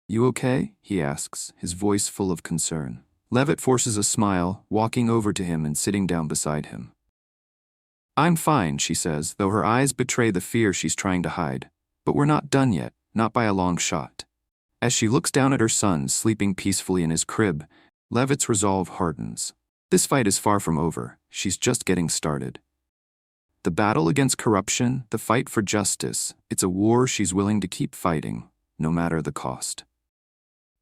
[SPEAKER 1] "You okay?" he asks, his voice full of concern. Leavitt forces a smile, walking over to him and sitting down beside him. "I'm fine," she says, though her eyes betray the fear she's trying to hide. "But we're not done yet, not by a long shot." As she looks down at her son, sleeping peacefully in his crib, Leavitt's resolve hardens. This fight is far from over. She's just getting started. The battle against corruption, the fight for justice, it's a war she's willing to keep fighting, no matter the cost.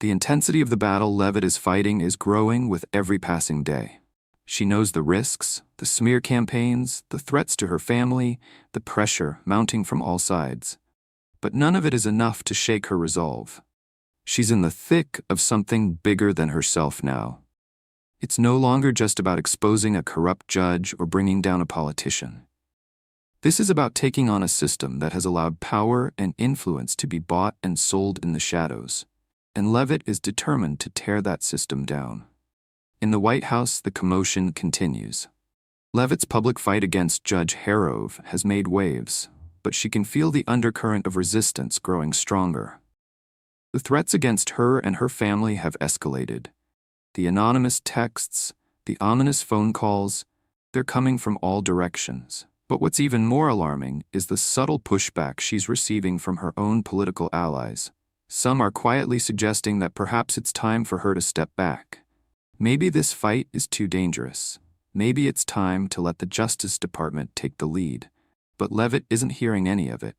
[SPEAKER 1] The intensity of the battle Leavitt is fighting is growing with every passing day. She knows the risks, the smear campaigns, the threats to her family, the pressure mounting from all sides. But none of it is enough to shake her resolve. She's in the thick of something bigger than herself now. It's no longer just about exposing a corrupt judge or bringing down a politician. This is about taking on a system that has allowed power and influence to be bought and sold in the shadows. And Leavitt is determined to tear that system down. In the White House, the commotion continues. Leavitt's public fight against Judge Harrove has made waves, but she can feel the undercurrent of resistance growing stronger. The threats against her and her family have escalated. The anonymous texts, the ominous phone calls, they're coming from all directions. But what's even more alarming is the subtle pushback she's receiving from her own political allies. Some are quietly suggesting that perhaps it's time for her to step back. Maybe this fight is too dangerous. Maybe it's time to let the Justice Department take the lead. But Leavitt isn't hearing any of it.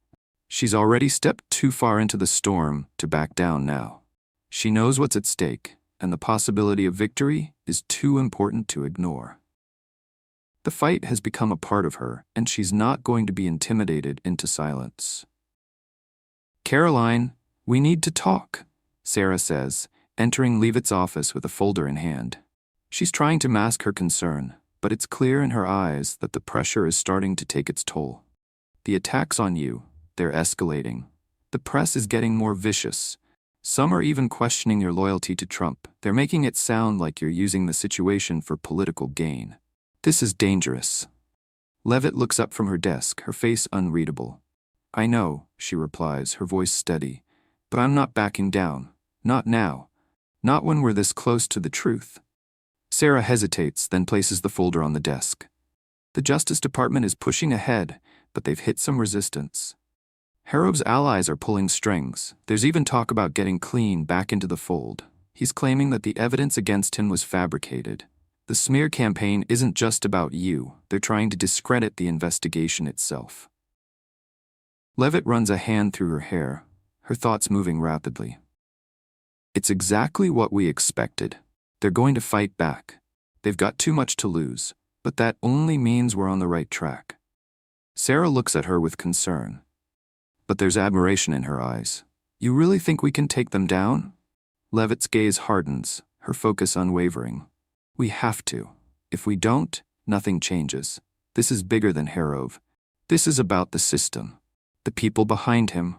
[SPEAKER 1] She's already stepped too far into the storm to back down now. She knows what's at stake, and the possibility of victory is too important to ignore. The fight has become a part of her, and she's not going to be intimidated into silence. "Karoline, we need to talk," Sarah says, entering Leavitt's office with a folder in hand. She's trying to mask her concern, but it's clear in her eyes that the pressure is starting to take its toll. The attacks on you, they're escalating. The press is getting more vicious. Some are even questioning your loyalty to Trump. They're making it sound like you're using the situation for political gain. This is dangerous. Leavitt looks up from her desk, her face unreadable. "I know," she replies, her voice steady, "but I'm not backing down. Not now. Not when we're this close to the truth." Sarah hesitates, then places the folder on the desk. The Justice Department is pushing ahead, but they've hit some resistance. Harrove's allies are pulling strings. There's even talk about getting Clean back into the fold. He's claiming that the evidence against him was fabricated. The smear campaign isn't just about you. They're trying to discredit the investigation itself. Leavitt runs a hand through her hair, her thoughts moving rapidly. It's exactly what we expected. They're going to fight back. They've got too much to lose, but that only means we're on the right track. Sarah looks at her with concern. But there's admiration in her eyes. "You really think we can take them down?" Leavitt's gaze hardens, her focus unwavering. "We have to. If we don't, nothing changes. This is bigger than Harrove. This is about the system. The people behind him.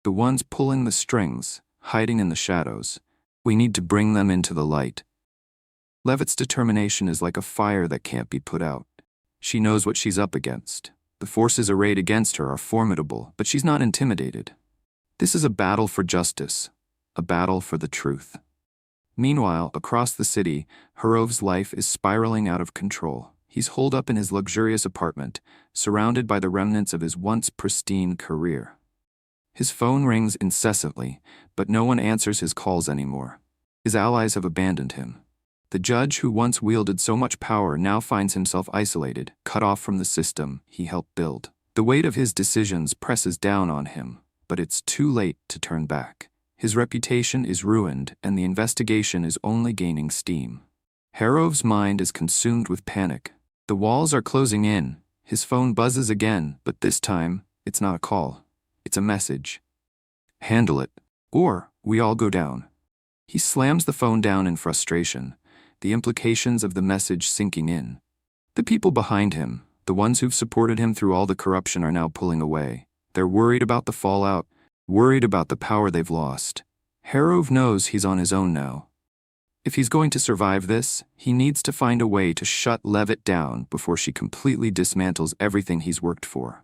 [SPEAKER 1] The ones pulling the strings, hiding in the shadows. We need to bring them into the light." Leavitt's determination is like a fire that can't be put out. She knows what she's up against. The forces arrayed against her are formidable, but she's not intimidated. This is a battle for justice, a battle for the truth. Meanwhile, across the city, Harrove's life is spiraling out of control. He's holed up in his luxurious apartment, surrounded by the remnants of his once pristine career. His phone rings incessantly, but no one answers his calls anymore. His allies have abandoned him. The judge who once wielded so much power now finds himself isolated, cut off from the system he helped build. The weight of his decisions presses down on him, but it's too late to turn back. His reputation is ruined, and the investigation is only gaining steam. Harov's mind is consumed with panic. The walls are closing in. His phone buzzes again, but this time, it's not a call. It's a message. Handle it, or we all go down. He slams the phone down in frustration, the implications of the message sinking in. The people behind him, the ones who've supported him through all the corruption, are now pulling away. They're worried about the fallout, worried about the power they've lost. Harov knows he's on his own now. If he's going to survive this, he needs to find a way to shut Leavitt down before she completely dismantles everything he's worked for.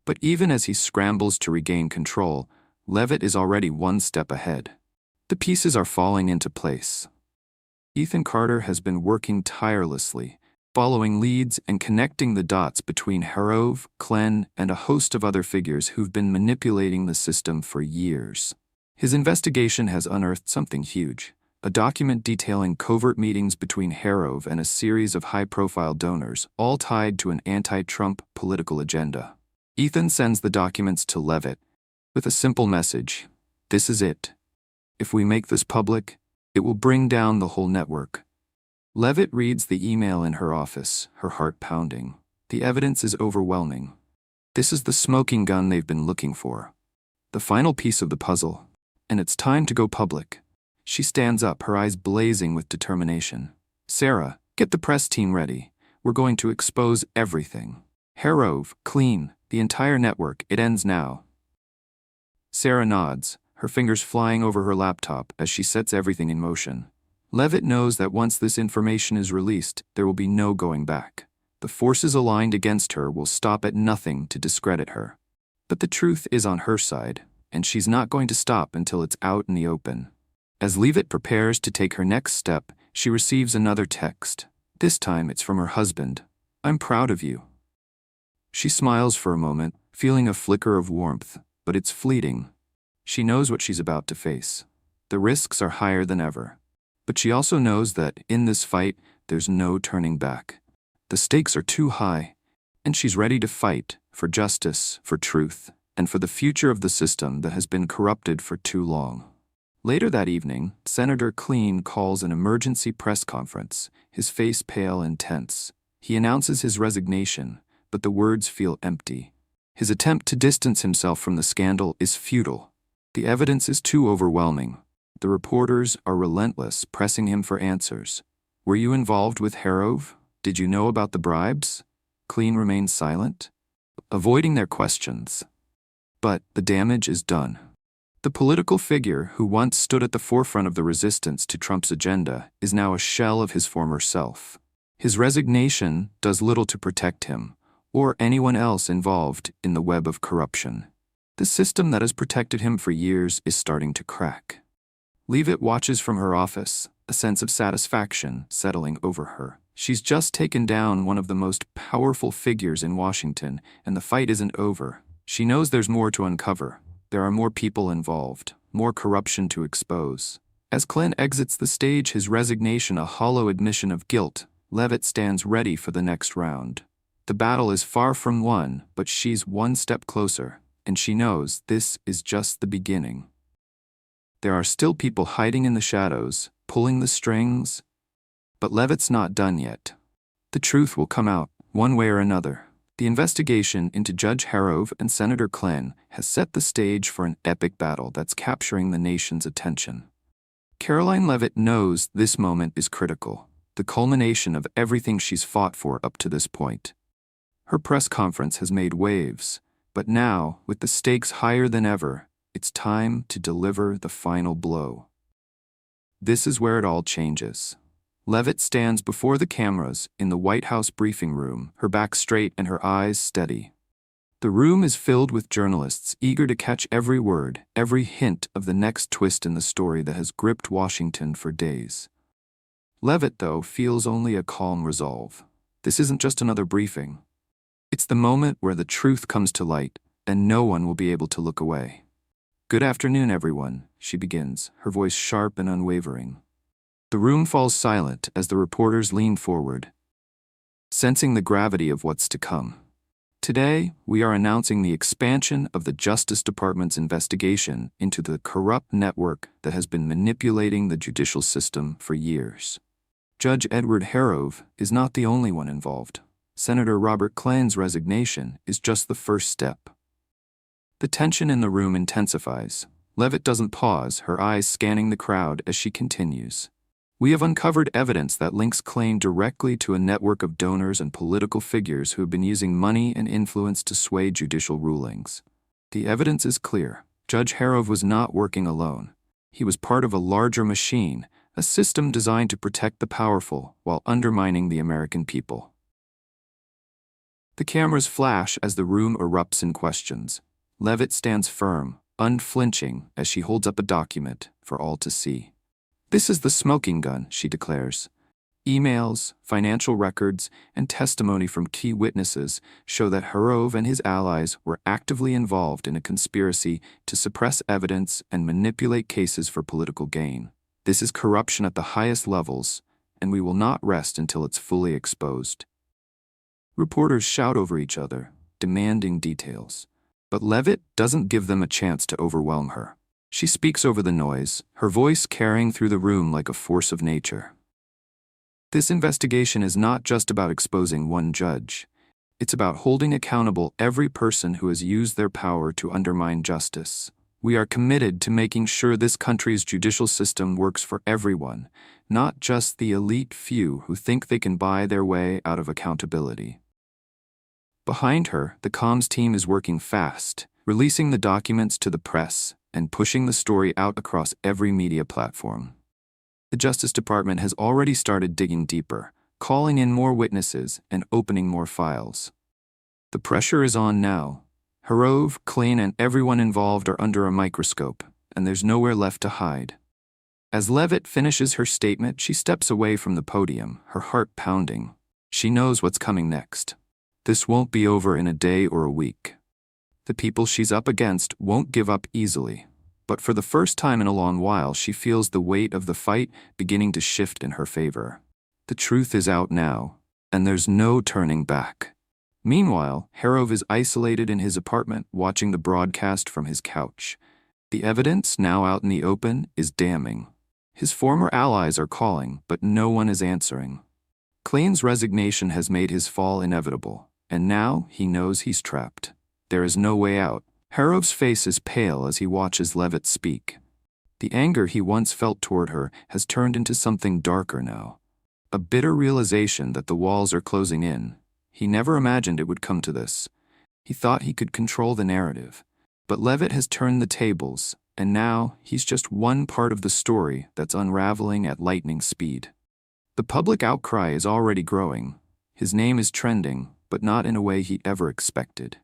[SPEAKER 1] But even as he scrambles to regain control, Leavitt is already one step ahead. The pieces are falling into place. Ethan Carter has been working tirelessly, following leads and connecting the dots between Harov, Klen, and a host of other figures who've been manipulating the system for years. His investigation has unearthed something huge, a document detailing covert meetings between Harov and a series of high-profile donors, all tied to an anti-Trump political agenda. Ethan sends the documents to Leavitt with a simple message: "This is it. If we make this public, it will bring down the whole network." Leavitt reads the email in her office, her heart pounding. The evidence is overwhelming. This is the smoking gun they've been looking for. The final piece of the puzzle. And it's time to go public. She stands up, her eyes blazing with determination. "Sarah, get the press team ready. We're going to expose everything. Harov, clean, the entire network. It ends now." Sarah nods, her fingers flying over her laptop as she sets everything in motion. Leavitt knows that once this information is released, there will be no going back. The forces aligned against her will stop at nothing to discredit her. But the truth is on her side, and she's not going to stop until it's out in the open. As Leavitt prepares to take her next step, she receives another text. This time it's from her husband. "I'm proud of you." She smiles for a moment, feeling a flicker of warmth, but it's fleeting. She knows what she's about to face. The risks are higher than ever. But she also knows that, in this fight, there's no turning back. The stakes are too high, and she's ready to fight for justice, for truth, and for the future of the system that has been corrupted for too long. Later that evening, Senator Klen calls an emergency press conference, his face pale and tense. He announces his resignation, but the words feel empty. His attempt to distance himself from the scandal is futile. The evidence is too overwhelming. The reporters are relentless, pressing him for answers. "Were you involved with Harov? Did you know about the bribes?" Klen remains silent, avoiding their questions. But the damage is done. The political figure who once stood at the forefront of the resistance to Trump's agenda is now a shell of his former self. His resignation does little to protect him, or anyone else involved in the web of corruption. The system that has protected him for years is starting to crack. Leavitt watches from her office, a sense of satisfaction settling over her. She's just taken down one of the most powerful figures in Washington, and the fight isn't over. She knows there's more to uncover. There are more people involved, more corruption to expose. As Klen exits the stage, his resignation a hollow admission of guilt, Leavitt stands ready for the next round. The battle is far from won, but she's one step closer, and she knows this is just the beginning. There are still people hiding in the shadows, pulling the strings. But Leavitt's not done yet. The truth will come out, one way or another. The investigation into Judge Harov and Senator Klen has set the stage for an epic battle that's capturing the nation's attention. Karoline Leavitt knows this moment is critical, the culmination of everything she's fought for up to this point. Her press conference has made waves, but now, with the stakes higher than ever, it's time to deliver the final blow. This is where it all changes. Leavitt stands before the cameras in the White House briefing room, her back straight and her eyes steady. The room is filled with journalists eager to catch every word, every hint of the next twist in the story that has gripped Washington for days. Leavitt, though, feels only a calm resolve. This isn't just another briefing. It's the moment where the truth comes to light, and no one will be able to look away. "Good afternoon, everyone," she begins, her voice sharp and unwavering. The room falls silent as the reporters lean forward, sensing the gravity of what's to come. Today, we are announcing the expansion of the Justice Department's investigation into the corrupt network that has been manipulating the judicial system for years. Judge Edward Harrove is not the only one involved. Senator Robert Klein's resignation is just the first step. The tension in the room intensifies. Leavitt doesn't pause, her eyes scanning the crowd as she continues. We have uncovered evidence that links Klein directly to a network of donors and political figures who have been using money and influence to sway judicial rulings. The evidence is clear. Judge Harrove was not working alone. He was part of a larger machine, a system designed to protect the powerful while undermining the American people. The cameras flash as the room erupts in questions. Leavitt stands firm, unflinching, as she holds up a document for all to see. "This is the smoking gun," she declares. Emails, financial records, and testimony from key witnesses show that Harrove and his allies were actively involved in a conspiracy to suppress evidence and manipulate cases for political gain. This is corruption at the highest levels, and we will not rest until it's fully exposed. Reporters shout over each other, demanding details. But Leavitt doesn't give them a chance to overwhelm her. She speaks over the noise, her voice carrying through the room like a force of nature. This investigation is not just about exposing one judge. It's about holding accountable every person who has used their power to undermine justice. We are committed to making sure this country's judicial system works for everyone, not just the elite few who think they can buy their way out of accountability. Behind her, the comms team is working fast, releasing the documents to the press and pushing the story out across every media platform. The Justice Department has already started digging deeper, calling in more witnesses and opening more files. The pressure is on now. Harrove, Klein, and everyone involved are under a microscope, and there's nowhere left to hide. As Leavitt finishes her statement, she steps away from the podium, her heart pounding. She knows what's coming next. This won't be over in a day or a week. The people she's up against won't give up easily, but for the first time in a long while, she feels the weight of the fight beginning to shift in her favor. The truth is out now, and there's no turning back. Meanwhile, Harrove is isolated in his apartment, watching the broadcast from his couch. The evidence, now out in the open, is damning. His former allies are calling, but no one is answering. Klein's resignation has made his fall inevitable, and now he knows he's trapped. There is no way out. Harrove's face is pale as he watches Leavitt speak. The anger he once felt toward her has turned into something darker now. A bitter realization that the walls are closing in. He never imagined it would come to this. He thought he could control the narrative. But Leavitt has turned the tables, and now he's just one part of the story that's unraveling at lightning speed. The public outcry is already growing. His name is trending, but not in a way he ever expected.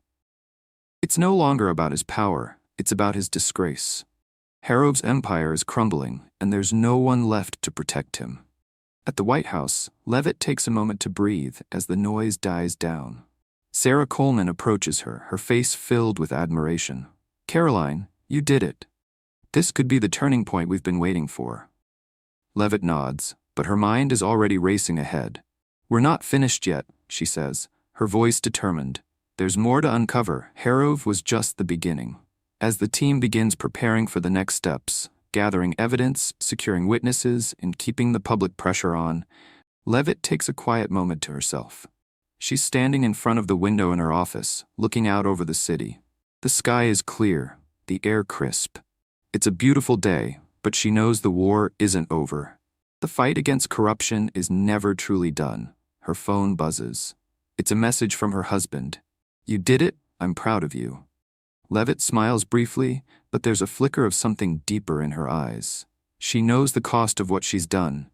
[SPEAKER 1] It's no longer about his power, it's about his disgrace. Harrove's empire is crumbling, and there's no one left to protect him. At the White House, Leavitt takes a moment to breathe as the noise dies down. Sarah Coleman approaches her, her face filled with admiration. "Karoline, you did it. This could be the turning point we've been waiting for." Leavitt nods, but her mind is already racing ahead. "We're not finished yet," she says, her voice determined. "There's more to uncover." Harrove was just the beginning. As the team begins preparing for the next steps, gathering evidence, securing witnesses, and keeping the public pressure on, Leavitt takes a quiet moment to herself. She's standing in front of the window in her office, looking out over the city. The sky is clear, the air crisp. It's a beautiful day, but she knows the war isn't over. The fight against corruption is never truly done. Her phone buzzes. It's a message from her husband. "You did it, I'm proud of you." Leavitt smiles briefly, but there's a flicker of something deeper in her eyes. She knows the cost of what she's done.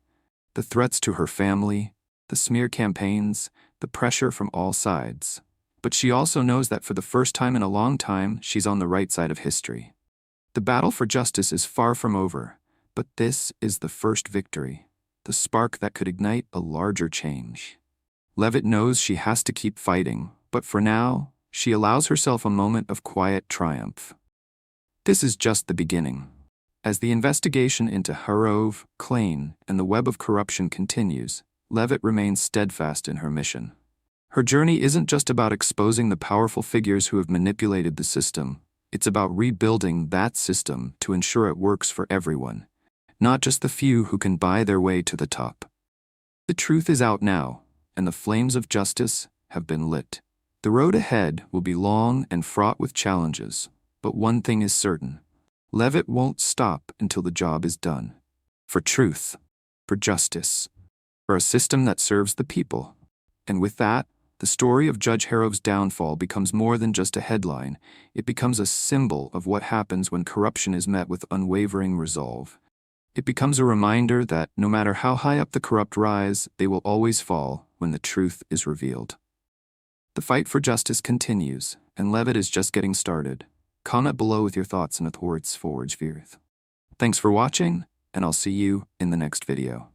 [SPEAKER 1] The threats to her family, the smear campaigns, the pressure from all sides. But she also knows that for the first time in a long time, she's on the right side of history. The battle for justice is far from over, but this is the first victory, the spark that could ignite a larger change. Leavitt knows she has to keep fighting, but for now, she allows herself a moment of quiet triumph. This is just the beginning. As the investigation into Harov, Klein, and the web of corruption continues, Leavitt remains steadfast in her mission. Her journey isn't just about exposing the powerful figures who have manipulated the system, it's about rebuilding that system to ensure it works for everyone, not just the few who can buy their way to the top. The truth is out now, and the flames of justice have been lit. The road ahead will be long and fraught with challenges, but one thing is certain: Leavitt won't stop until the job is done. For truth, for justice, for a system that serves the people. And with that, the story of Judge Harov's downfall becomes more than just a headline. It becomes a symbol of what happens when corruption is met with unwavering resolve. It becomes a reminder that no matter how high up the corrupt rise, they will always fall when the truth is revealed. The fight for justice continues, and Leavitt is just getting started. Comment below with your thoughts and authorities forward. Thanks for watching, and I'll see you in the next video.